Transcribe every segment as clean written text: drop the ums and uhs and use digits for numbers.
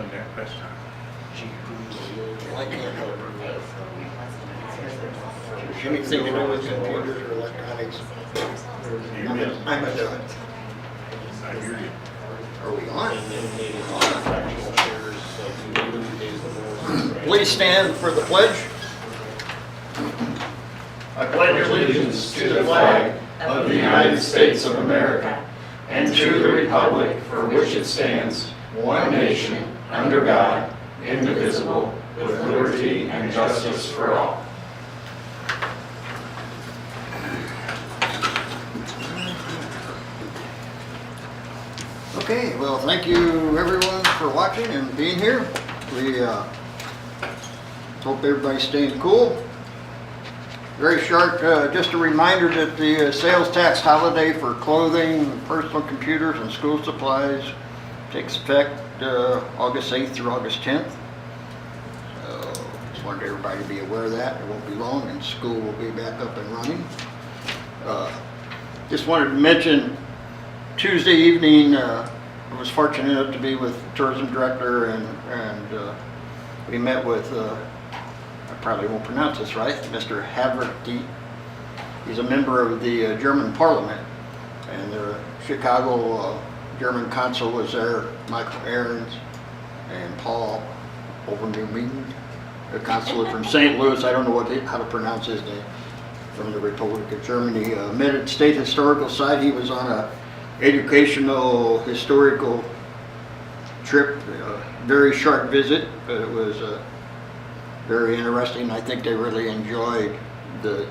on that restaurant. I can't help her. Anything to do with computers or electronics, I'm a dud. I hear you. Are we on? Please stand for the pledge. I pledge allegiance to the flag of the United States of America and to the republic for which it stands, one nation, under God, indivisible, with liberty and justice for all. Okay, well, thank you everyone for watching and being here. We hope everybody's staying cool. Very short, just a reminder that the sales tax holiday for clothing, personal computers, and school supplies takes effect August 8th through August 10th. So just wanted everybody to be aware of that. It won't be long and school will be back up and running. Just wanted to mention Tuesday evening, I was fortunate enough to be with the tourism director and we met with, I probably won't pronounce this right, Mr. Haverty. He's a member of the German parliament, and the Chicago German consul was there, Michael Ahrens, and Paul Overneuming, the consul from St. Louis. I don't know how to pronounce his name, from the Republic of Germany. Met at State Historical Site. He was on a educational historical trip, very short visit, but it was very interesting. I think they really enjoyed the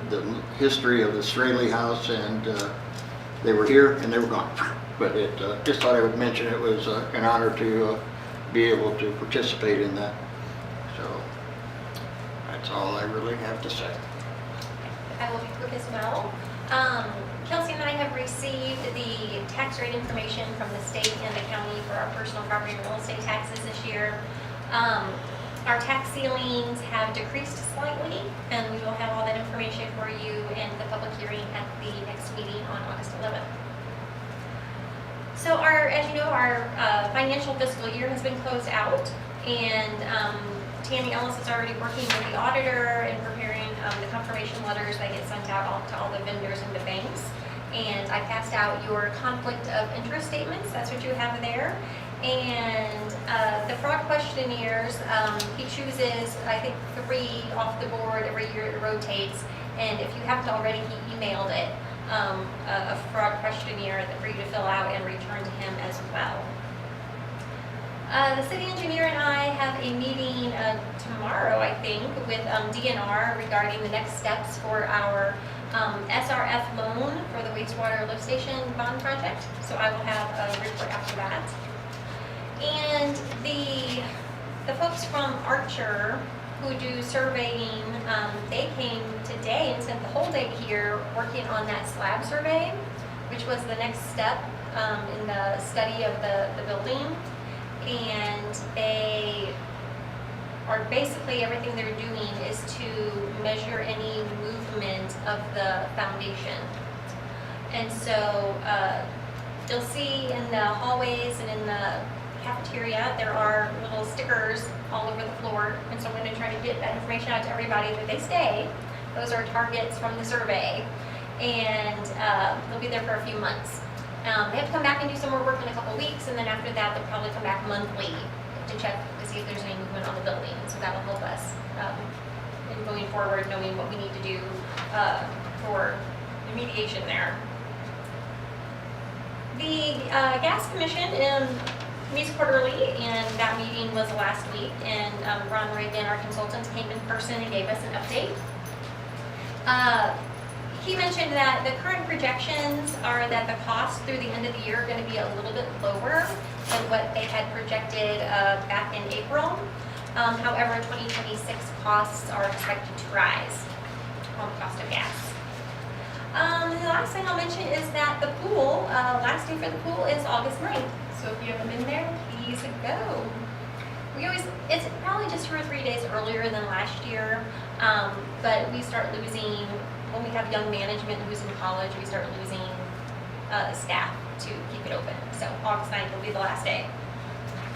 history of the Straley House, and they were here and they were gone. But it just thought I would mention it was an honor to be able to participate in that. So that's all I really have to say. I will be quick as well. Kelsey and I have received the tax rate information from the state and the county for our personal property and real estate taxes this year. Our tax ceilings have decreased slightly, and we will have all that information for you in the public hearing at the next meeting on August 11th. So as you know, our financial fiscal year has been closed out, and Tammy Ellis is already working with the auditor and preparing the confirmation letters that get sent out to all the vendors and the banks. And I passed out your conflict of interest statements. That's what you have there. And the fraud questionnaires, he chooses, I think, 3 off the board every year. It rotates. And if you haven't already, he emailed it, a fraud questionnaire for you to fill out and return to him as well. The city engineer and I have a meeting tomorrow, I think, with DNR regarding the next steps for our SRF loan for the wastewater lift station bond project. So I will have a report after that. And the folks from Archer who do surveying, they came today and spent the whole day here working on that slab survey, which was the next step in the study of the building. And they are basically, everything they're doing is to measure any movement of the foundation. And so you'll see in the hallways and in the cafeteria, there are little stickers all over the floor. And so I'm going to try to get that information out to everybody that they stay. Those are targets from the survey. And they'll be there for a few months. They have to come back and do some more work in a couple weeks, and then after that they'll probably come back monthly to check to see if there's any movement on the building. So that'll help us in going forward, knowing what we need to do for remediation there. The Gas Commission meets quarterly, and that meeting was last week, and Ron Reagan, our consultant, came in person and gave us an update. He mentioned that the current projections are that the costs through the end of the year are going to be a little bit lower than what they had projected back in April. However, 2026 costs are expected to rise on the cost of gas. The last thing I'll mention is that the pool, last day for the pool is August 9th. So if you haven't been there, please go. It's probably just 2 or 3 days earlier than last year, but we start losing, when we have young management who's in college, we start losing staff to keep it open. So August 9th will be the last day.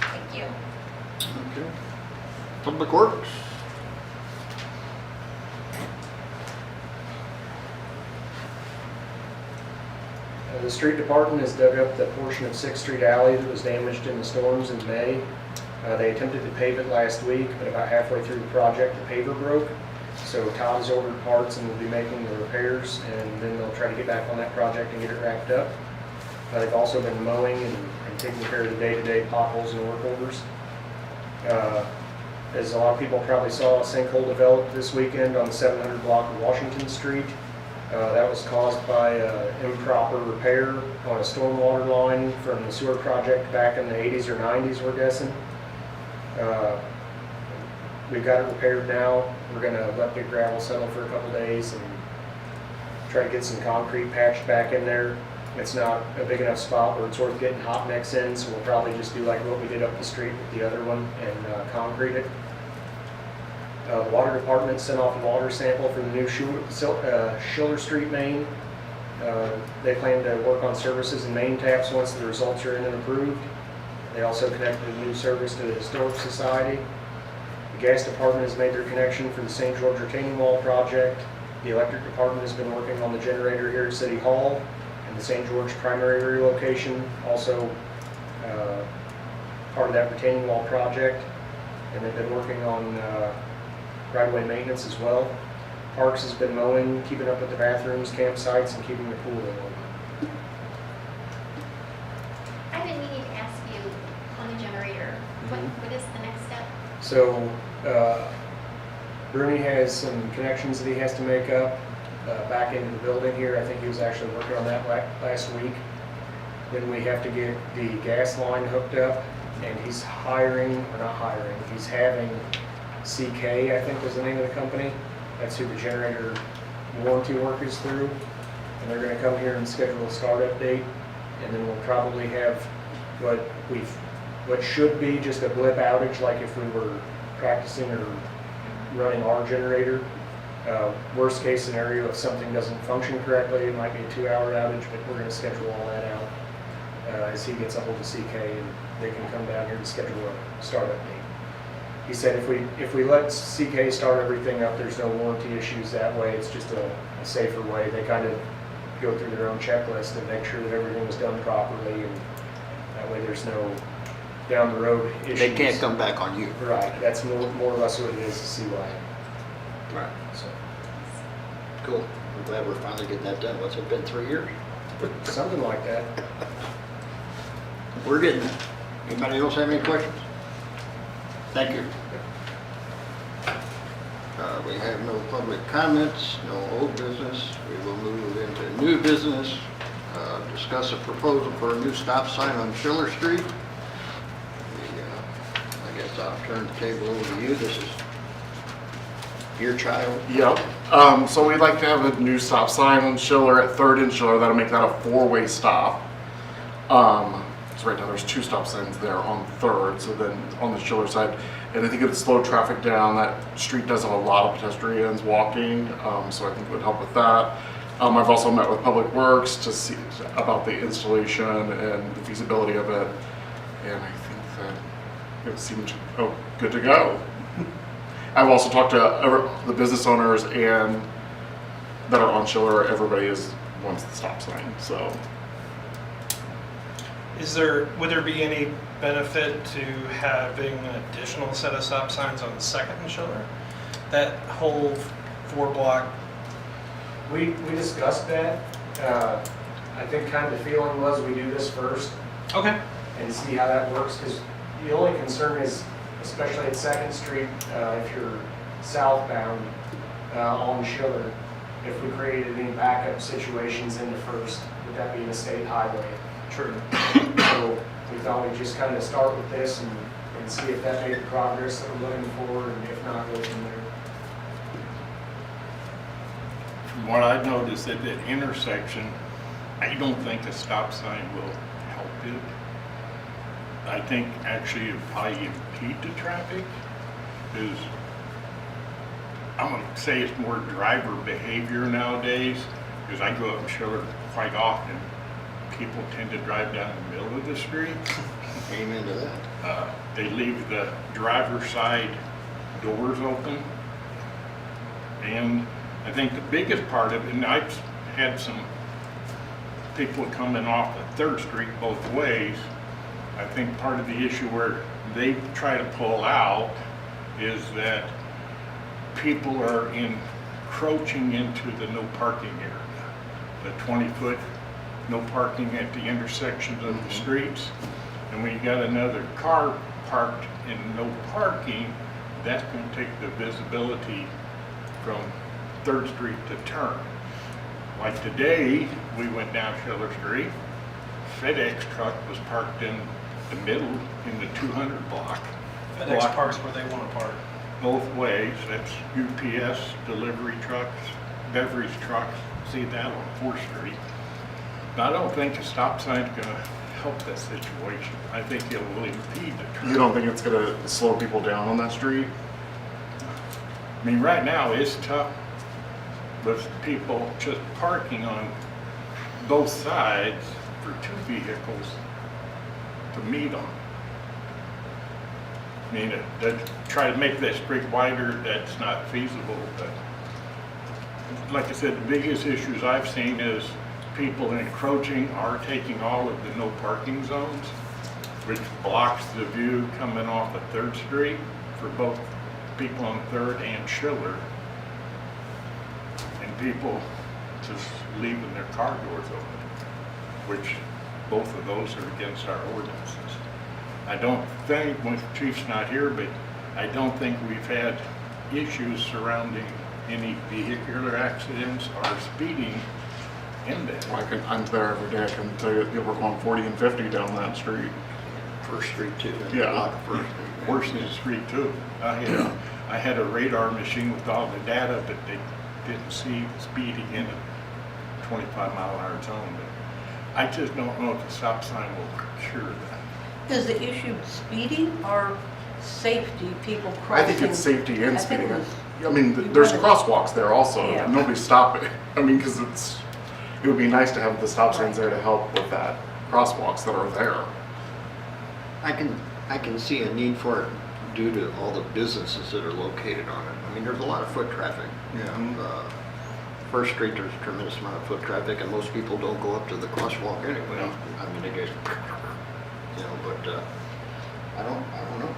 Thank you. Okay. Public Works? The street department has dug up the portion of 6th Street Alley that was damaged in the storms in May. They attempted to pave it last week, but about halfway through the project, the paver broke. So Todd has ordered parts and will be making the repairs, and then they'll try to get back on that project and get it wrapped up. They've also been mowing and taking care of the day-to-day potholes and work orders. As a lot of people probably saw, a sinkhole developed this weekend on the 700 block of Washington Street. That was caused by improper repair on a stormwater line from the sewer project back in the 80s or 90s, we're guessing. We've got it repaired now. We're going to let the gravel settle for a couple days and try to get some concrete patched back in there. It's not a big enough spot where it's worth getting hot mix in, so we'll probably just do like what we did up the street with the other one and concrete it. The water department sent off a water sample for the new Schiller Street main. They plan to work on services and main taps once the results are in and approved. They also connected a new service to the Historic Society. The gas department has made their connection for the St. George retaining wall project. The electric department has been working on the generator here at City Hall and the St. George primary relocation, also part of that retaining wall project. And they've been working on right-of-way maintenance as well. Parks has been mowing, keeping up with the bathrooms, campsites, and keeping the pool in. I've been meaning to ask you on the generator, what is the next step? So, Bruni has some connections that he has to make up back into the building here. I think he was actually working on that last week. Then we have to get the gas line hooked up, and he's having CK, I think was the name of the company. That's who the generator warranty work is through. And they're going to come here and schedule a startup date. And then we'll probably have what should be just a blip outage, like if we were practicing or running our generator. Worst case scenario, if something doesn't function correctly, it might be a 2-hour outage, but we're going to schedule all that out as he gets a hold of CK and they can come down here and schedule a startup date. He said if we let CK start everything up, there's no warranty issues that way. It's just a safer way. They kind of go through their own checklist and make sure that everything was done properly, and that way there's no down the road issues. They can't come back on you. Right. That's more or less what it is to see why. Right. So Cool. I'm glad we're finally getting that done. What's it been, 3 years? something like that. We're getting there. Anybody else have any questions? Thank you. We have no public comments, no old business. We will move into new business. Discuss a proposal for a new stop sign on Schiller Street. I guess I'll turn the table over to you. This is your child. Yep. So we'd like to have a new stop sign on Schiller at 3rd and Schiller. That'll make that a 4-way stop. So right now there's 2 stop signs there on 3rd, so then on the Schiller side. And I think it would slow traffic down. That street does have a lot of pedestrians walking, so I think it would help with that. I've also met with Public Works to see about the installation and the feasibility of it. And I think that it seemed good to go. I've also talked to the business owners and that are on Schiller. Everybody wants the stop sign. So, would there be any benefit to having an additional set of stop signs on the 2nd and Schiller? That whole 4-block. We discussed that. I think kind of the feeling was we do this first Okay. and see how that works, because the only concern is, especially at 2nd Street, if you're southbound on Schiller, if we created any backup situations in the 1st, would that be in a state highway? True. So we thought we'd just kind of start with this and see if that made the progress that we're looking for, and if not, go from there. From what I've noticed at that intersection, I don't think a stop sign will help it. I think actually it'd probably impede the traffic, because I'm gonna say it's more driver behavior nowadays, because I go up and Schiller quite often. people tend to drive down the middle of the street. Amen to that. They leave the driver's side doors open. And I think the biggest part of it, and I've had some people coming off of Third Street both ways. I think part of the issue where they try to pull out is that people are encroaching into the no parking area. The 20-foot no parking at the intersections of the streets. And when you got another car parked in no parking, that's going to take the visibility from Third Street to turn. Like today, we went down Schiller Street, FedEx truck was parked in the middle in the 200 block. FedEx parks where they want to park. Both ways, that's UPS, delivery trucks, beverage trucks, see that on 4th Street. But I don't think a stop sign's gonna help that situation. I think it will impede the traffic. You don't think it's gonna slow people down on that street? I mean, right now, it's tough with people just parking on both sides for 2 vehicles to meet on. I mean, to try to make that street wider, that's not feasible, but like I said, the biggest issues I've seen is people encroaching are taking all of the no parking zones, which blocks the view coming off of 3rd Street for both people on 3rd and Schiller. And people just leaving their car doors open, which both of those are against our ordinances. I don't think, when the chief's not here, but I don't think we've had issues surrounding any vehicular accidents or speeding in there. I'm there every day, I can tell you, people are going 40 and 50 down that street. First Street too. Yeah. Block of First Street. Worse than the street too. I had a radar machine with all the data, but they didn't see the speeding in a 25-mile-an-hour zone. But I just don't know if the stop sign will cure that. Is the issue speeding or safety, people I crossing? think it's safety and I think speeding. it was- I mean, there's crosswalks there also, Yeah. nobody's stopping. I mean, because it would be nice to have the stop signs there to help with that, crosswalks that are there. I can see a need for it due to all the businesses that are located on it. I mean, there's a lot of foot traffic. First Street, there's a tremendous amount of foot traffic, and most people don't go up to the crosswalk anyway. No. I mean, they just, but I don't know.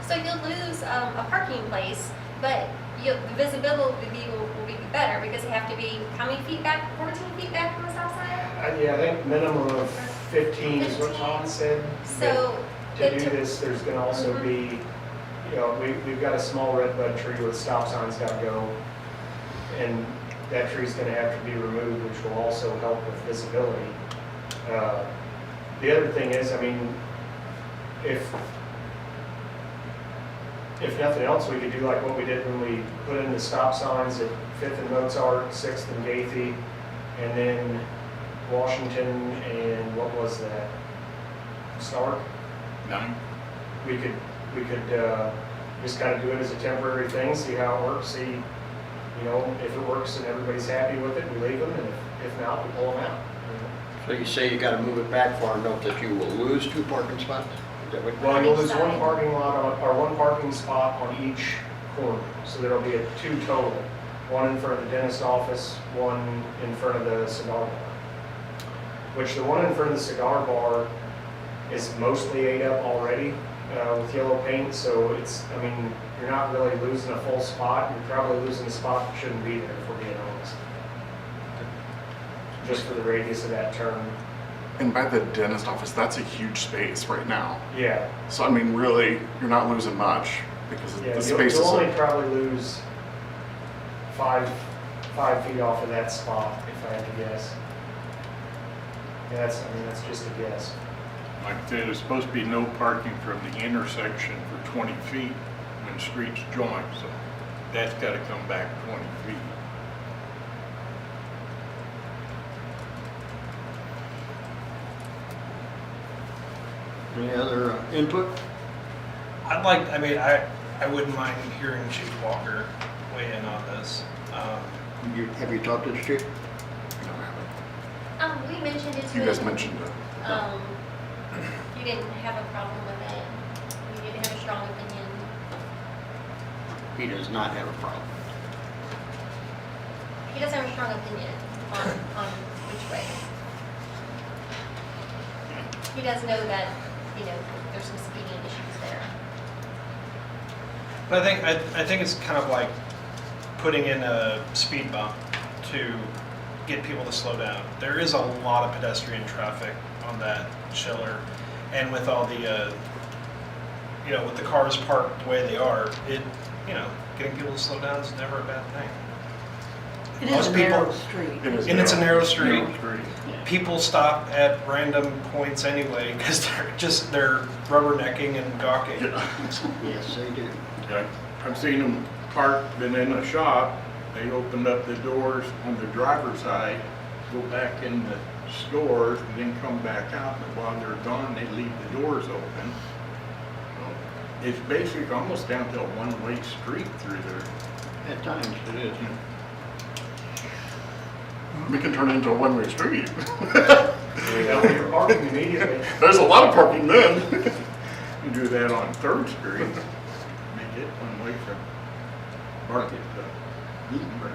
So you'll lose a parking place, but the visibility will be better because you have to be, how many feet back? 14 feet back from the stop sign? Yeah, I think minimum of 15 is what Tom said. So. To do this, there's gonna also be, we've got a small red bud tree where the stop sign's gotta go. And that tree's gonna have to be removed, which will also help with visibility. The other thing is, I mean, if nothing else, we could do like what we did when we put in the stop signs at 5th and Mozart, 6th and Gathie, and then Washington and what was that? Stark? 9? We could just kind of do it as a temporary thing, see how it works, see, if it works and everybody's happy with it, we leave them, and if not, we pull them out. So you say you gotta move it back far enough that you will lose 2 parking spots? Is that what? Well, you'll lose Side. one parking lot or one parking spot on each corner, so there'll be 2 total. One in front of the dentist office, one in front of the cigar bar. Which the one in front of the cigar bar is mostly ate up already with yellow paint, so you're not really losing a full spot. You're probably losing a spot that shouldn't be there, if we're being honest. Just for the radius of that turn. And by the dentist office, that's a huge space right now. Yeah, So I mean, really, you're not losing much because yeah. the space You'll is. only probably lose 5 feet off of that spot, if I had to guess. Yeah, that's just a guess. Like I said, there's supposed to be no parking from the intersection for 20 feet when streets join, so that's gotta come back 20 feet. Any other input? I wouldn't mind hearing Chief Walker weigh in on this. Have you talked to the chief? You know, We We mentioned it to You guys him. mentioned it. You didn't have a problem with it. You didn't have a strong opinion. He does not have a problem. He doesn't have a strong opinion on which way. He does know that, there's some speeding issues there. But I think it's kind of like putting in a speed bump to get people to slow down. There is a lot of pedestrian traffic on that Schiller, and with all the, with the cars parked the way they are, getting people to slow down is never a bad thing. It is Most a people- narrow street. And it's a narrow street. Narrow street. People stop at random points anyway because they're rubbernecking and gawking. Yes, they do. Okay. I've seen them parked, been in a shop, they opened up the doors on the driver's side, go back in the store, and then come back out, but while they're gone, they leave the doors open. It's basically almost down to a one-way street through there. At times it is. We can turn it into a one-way street. You're parking immediately. There's a lot of parking then. You do that on Third Street, make it one way from Market to Gutenberg.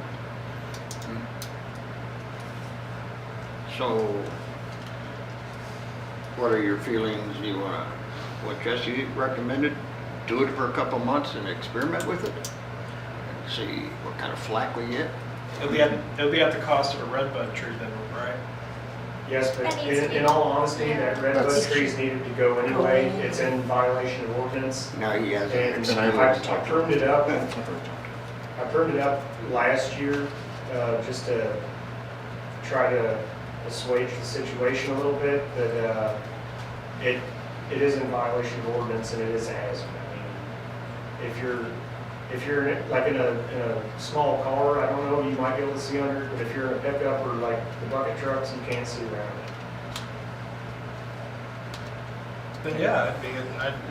So, what are your feelings? Do you wanna, what Jesse recommended, do it for a couple months and experiment with it? And see what kind of flack we get? It'll be at the cost of a redbud tree then, right? Yes, but That needs to be- in all honesty, that redbud That's- tree's needed to go anyway. It's in violation of ordinance. Now he has. And And I I've talked to pruned it up, I've I pruned it up last year, just to try to assuage the situation a little bit, but, it is in violation of ordinance and it is a hazard. I mean, if you're like in a small car, I don't know, you might be able to see under it, but if you're in a pickup or like the bucket trucks, you can't see around it. Then yeah,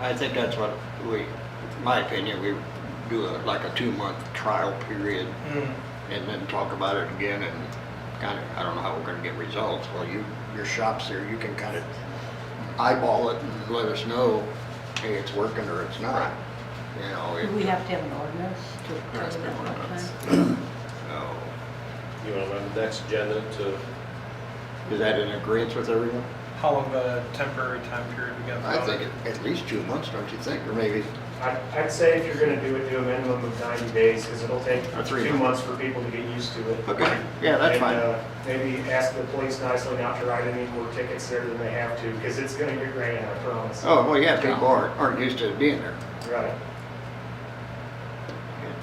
I think that's what we, my opinion, we do like a 2-month trial period and then talk about it again and kind of, I don't know how we're gonna get results. Well, your shop's there, you can kind of eyeball it and let us know, hey, it's working or it's not. You know, Do we have to have an ordinance to There has cover to be that an one ordinance. time? no. You want to on the next agenda to, Is that in agreement with everyone? how long of a temporary time period we got? I think at least 2 months, don't you think? Or maybe, I'd say if you're gonna do it, do a minimum of 90 days, because it'll take Or 3 2 months. months for people to get used to it. okay, yeah, that's And, fine. Maybe ask the police nicely not to write any more tickets there than they have to, because it's gonna get ran, I promise. Oh, well, yeah, people aren't used to it being there. Right.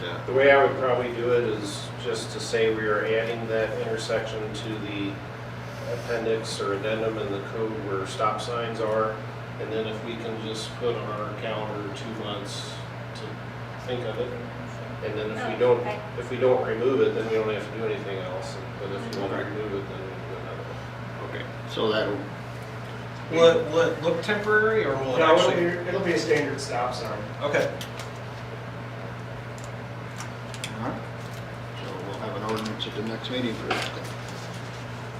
It, the way I would probably do it is just to say we are adding that intersection to the appendix or addendum in the code where stop signs are. And then if we can just put on our calendar 2 months to think of it. And then if we don't remove it, then we don't have to do anything else. But if you want to Okay. remove it, then we do another one. Okay, so that'll, Will it look temporary or will it No, actually? it'll be a standard stop sign. Okay. all right. So we'll have an ordinance at the next meeting for that thing.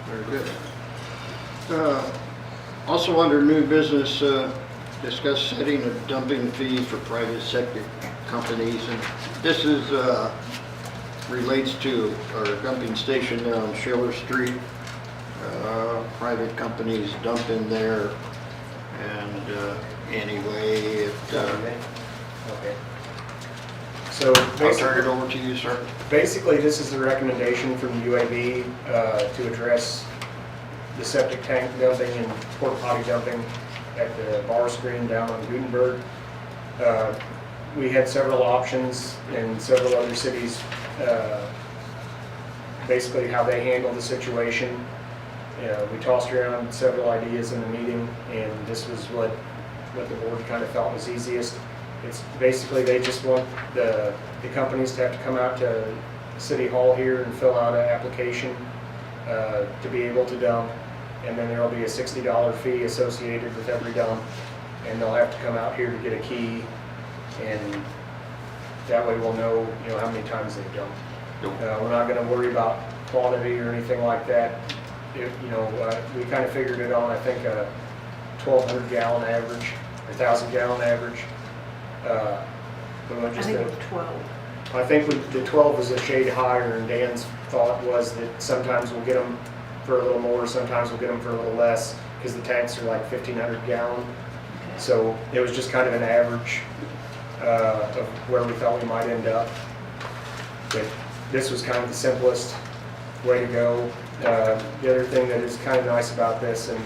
Very good. Also under new business, discuss setting a dumping fee for private sector companies. And this is, relates to our dumping station there on Schiller Street. Private companies dump in there, and anyway, it, Okay. So I'll turn it basically, over to you, sir. basically, this is the recommendation from UAB to address the septic tank dumping and porta potty dumping at the bar screen down on Gutenberg. We had several options in several other cities, basically how they handle the situation. We tossed around several ideas in the meeting, and this was what the board kind of felt was easiest. It's basically, they just want the companies to have to come out to City Hall here and fill out an application to be able to dump, and then there'll be a $60 fee associated with every dump, and they'll have to come out here to get a key, and that way we'll know, how many times they've dumped. We're not gonna worry about quantity or anything like that. we kind of figured it on, I think, a 1,200 gallon average, or 1,000 gallon average. We went I just think a- it was 12. I think the 12 was a shade higher, and Dan's thought was that sometimes we'll get them for a little more, sometimes we'll get them for a little less, because the tanks are like 1,500 gallon. Okay. So it was just kind of an average of where we thought we might end up. But this was kind of the simplest way to go. The other thing that is kind of nice about this, and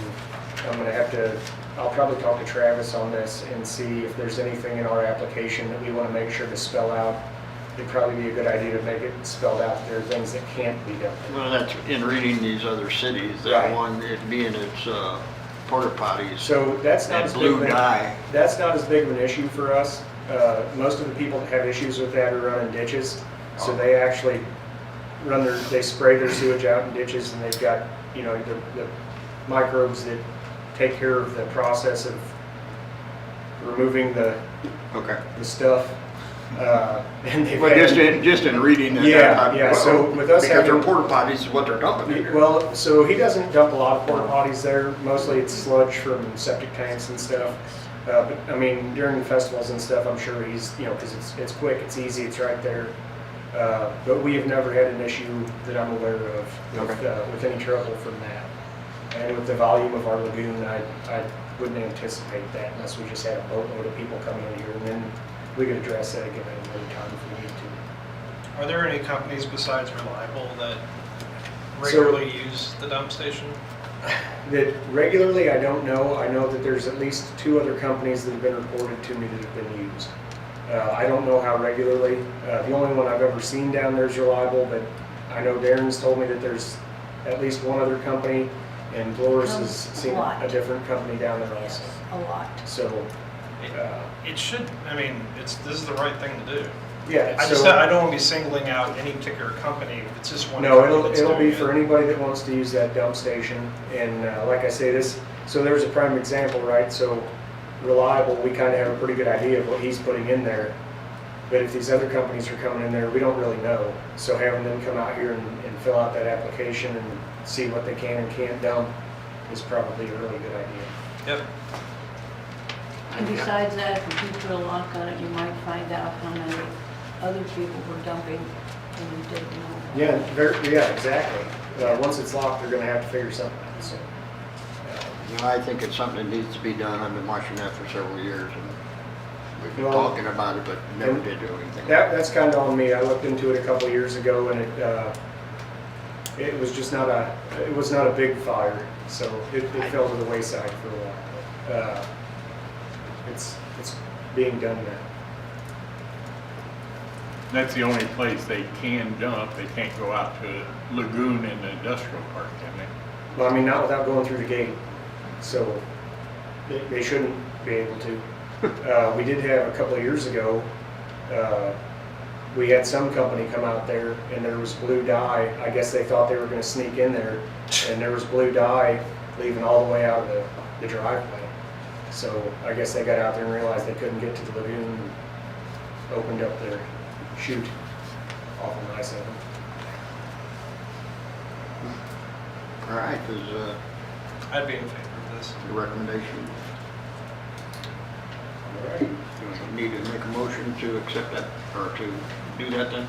I'll probably talk to Travis on this and see if there's anything in our application that we want to make sure to spell out. It'd probably be a good idea to make it spelled out that there are things that can't be done. Well, that's in reading these other cities, Right. that one, it being its porta potties, So that's not that as big of blue an- dye. That's not as big of an issue for us. Most of the people that have issues with that are running ditches. So they actually they spray their sewage out in ditches, and they've got, the microbes that take care of the process of removing the Okay. stuff. And they've Well, had- just in reading it. Yeah, so with us because having- their porta potties is what they're dumping in here. Well, so he doesn't dump a lot of porta potties there. Mostly it's sludge from septic tanks and stuff. But I mean, during festivals and stuff, I'm sure he's, because it's quick, it's easy, it's right there. But we have never had an issue that I'm aware of with any trouble from that. And with the volume of our lagoon, I wouldn't anticipate that unless we just had a boatload of people coming in here, and then we could address that again at another time if we need to. Are there any companies besides Reliable that So- regularly use the dump station? That regularly, I don't know. I know that there's at least 2 other companies that have been reported to me that have been used. I don't know how regularly. The only one I've ever seen down there is Reliable, but I know Darren's told me that there's at least one other company, and Dolores has seen A lot. a different company down there also. A lot. So, It should, this is the right thing to do. yeah. I don't want to be singling out any particular company. It's just one No, company that's it'll be doing for it. anybody that wants to use that dump station. And like I say, so there's a prime example, right? So Reliable, we kind of have a pretty good idea of what he's putting in there. But if these other companies are coming in there, we don't really know. So having them come out here and fill out that application and see what they can and can't dump is probably a really good idea. Yep. And besides that, if you put a lock on it, you might find out how many other people were dumping and you didn't know. Yeah, exactly. Once it's locked, they're gonna have to figure something out, so. I think it's something that needs to be done. I've been watching that for several years, and we've been Well, talking about it, but never did do anything. That's kind of on me. I looked into it a couple years ago, and it was just it was not a big fire, so it fell to the wayside for a while. But, it's being done now. That's the only place they can dump. They can't go out to a lagoon in the industrial park, can they? Well, I mean, not without going through the gate, so they shouldn't be able to. We did have a couple of years ago, we had some company come out there and there was blue dye. I guess they thought they were gonna sneak in there, and there was blue dye leaving all the way out of the driveway. So I guess they got out there and realized they couldn't get to the lagoon and opened up their chute. Awful nice of them. All right, is I'd be in favor of this. the recommendation, All right. you need to make a motion to accept that, or to do that then?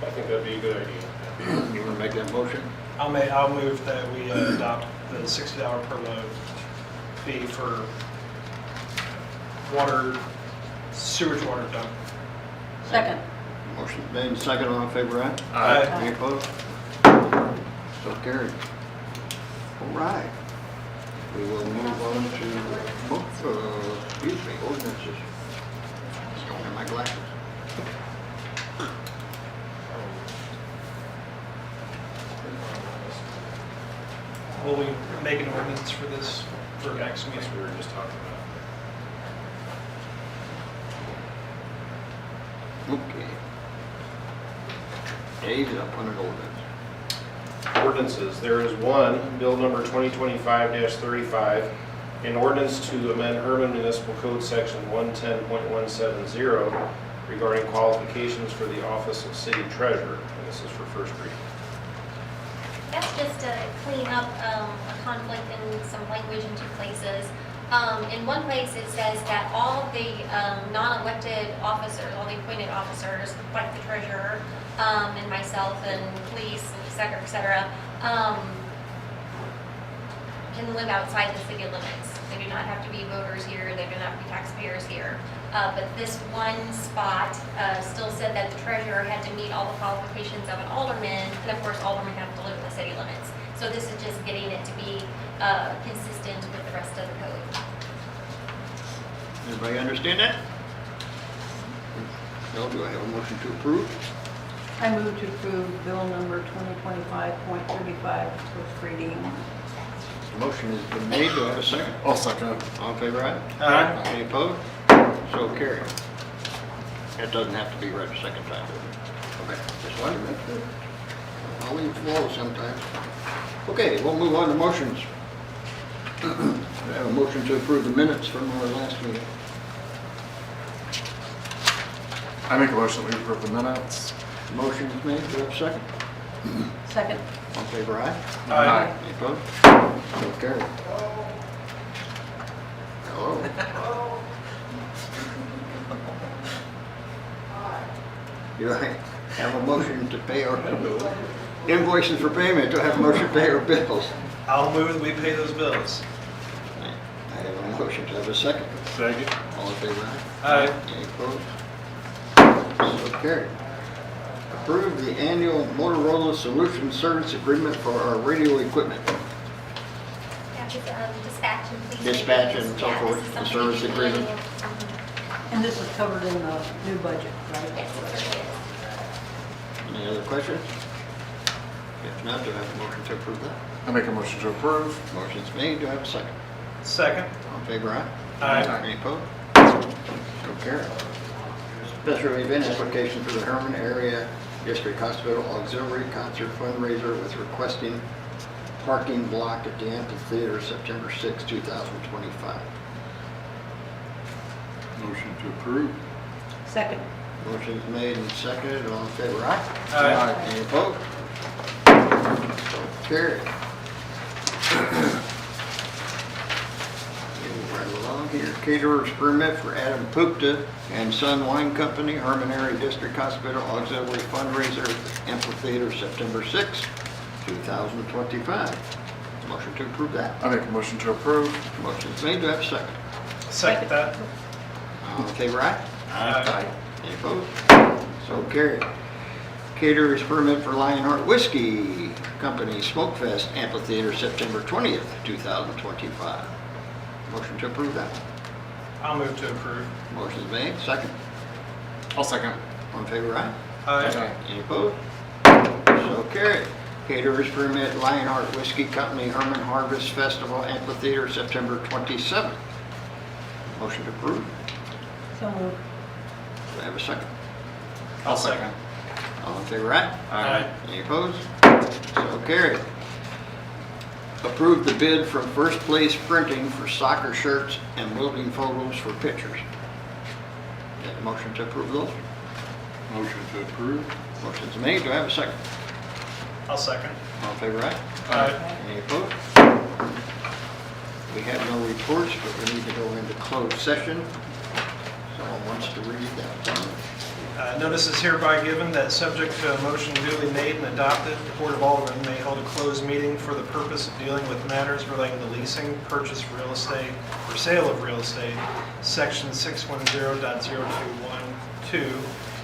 I think that'd be a good idea. You want to make that motion? I'll move that we adopt the $60 per load fee for sewage water dump. Second. Motion made, second, all in favor, aye? Aye. Any opposed? So carried. All right. We will move on to, excuse me, ordinances. Don't have my glasses. Will we make an ordinance for this for next Yes, meeting? we were just talking about. Okay. Dave's up on an ordinance. Ordinances, there is one, bill number 2025-35, an ordinance to amend Hermann Municipal Code Section 110.170 regarding qualifications for the office of city treasurer, and this is for first reading. That's just to clean up a conflict in some language in two places. In one place, it says that all of the non-elected officers, all the appointed officers, like the treasurer and myself and police, and et cetera, can live outside the city limits. They do not have to be voters here, they do not have to be taxpayers here. But this one spot still said that the treasurer had to meet all the qualifications of an alderman, and of course aldermen have to live in the city limits. So this is just getting it to be consistent with the rest of the code. Everybody understand that? No, do I have a motion to approve? I move to approve bill number 2025.35 first reading. Motion has been made, do I have a second? I'll second. All in favor, aye? Aye. Any opposed? So carried. It doesn't have to be read a second time, does it? Okay, just wondering, that's good. I'll leave flow sometimes. Okay, we'll move on to motions. I have a motion to approve the minutes from our last meeting. I make a motion that we approve the minutes. Motion is made, do I have a second? Second. All in favor, aye? Aye. Any opposed? So carried. Hello. Do I have a motion to pay our invoices for payment? Do I have a motion to pay our bills? I'll move that we pay those bills. I have a motion to have a second. Second. All in favor, aye? Aye. Any opposed? So carried. Approve the annual Motorola Solutions Service Agreement for our radio equipment. Yeah, just dispatch and police. Dispatch and so Yeah, this forth, is the something service we should agreement. do. Mhm. And this is covered in the new budget, right? Yes, it certainly is. Any other questions? If not, do I have a motion to approve that? I make a motion to approve. Motion's made, do I have a second? Second. All in favor, aye? Aye. Any opposed? So carried. Special event application for the Hermann Area District Hospital Auxiliary Concert Fundraiser with requesting parking block at the amphitheater September 6, 2025. Motion to approve. Second. Motion's made and seconded, all in favor, aye? Aye. Any opposed? So carried. Moving right along here, caterer's permit for Adam Pupta and Son Wine Company, Hermann Area District Hospital Auxiliary Fundraiser Amphitheater, September 6, 2025. Motion to approve that. I make a motion to approve. Motion's made, do I have a second? Second that. All in favor, aye? Aye. Any opposed? So carried. Caterer's permit for Lionheart Whiskey Company Smokefest Amphitheater, September 20th, 2025. Motion to approve that. I'll move to approve. Motion's made, second. I'll second. On favor, aye? Aye. Any opposed? So carried. Caterer's permit Lionheart Whiskey Company Hermann Harvest Festival Amphitheater, September 27th. Motion to approve. So moved. Do I have a second? I'll second. All in favor, aye? Aye. Any opposed? So carried. Approve the bid from First Place Printing for soccer shirts and moving photos for pictures. Got a motion to approve those? Motion to approve. Motion's made, do I have a second? I'll second. All in favor, aye? Aye. Any opposed? We have no reports, but we need to go into closed session. Someone wants to read that. Notice is hereby given that subject to a motion duly made and adopted, the Board of Aldermen may hold a closed meeting for the purpose of dealing with matters relating to leasing, purchase of real estate, or sale of real estate, section 610.0212,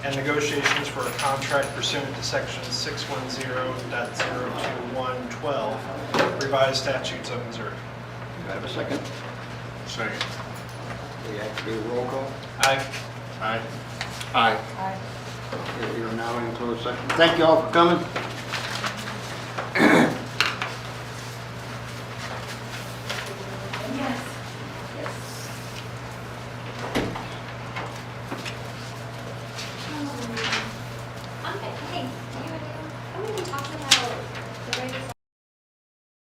and negotiations for a contract pursuant to section 610.02112, revised statutes of Missouri. Do I have a second? Second. We have to do a roll call. Aye. Aye. Aye. Aye. We are now in closed session. Thank you all for coming.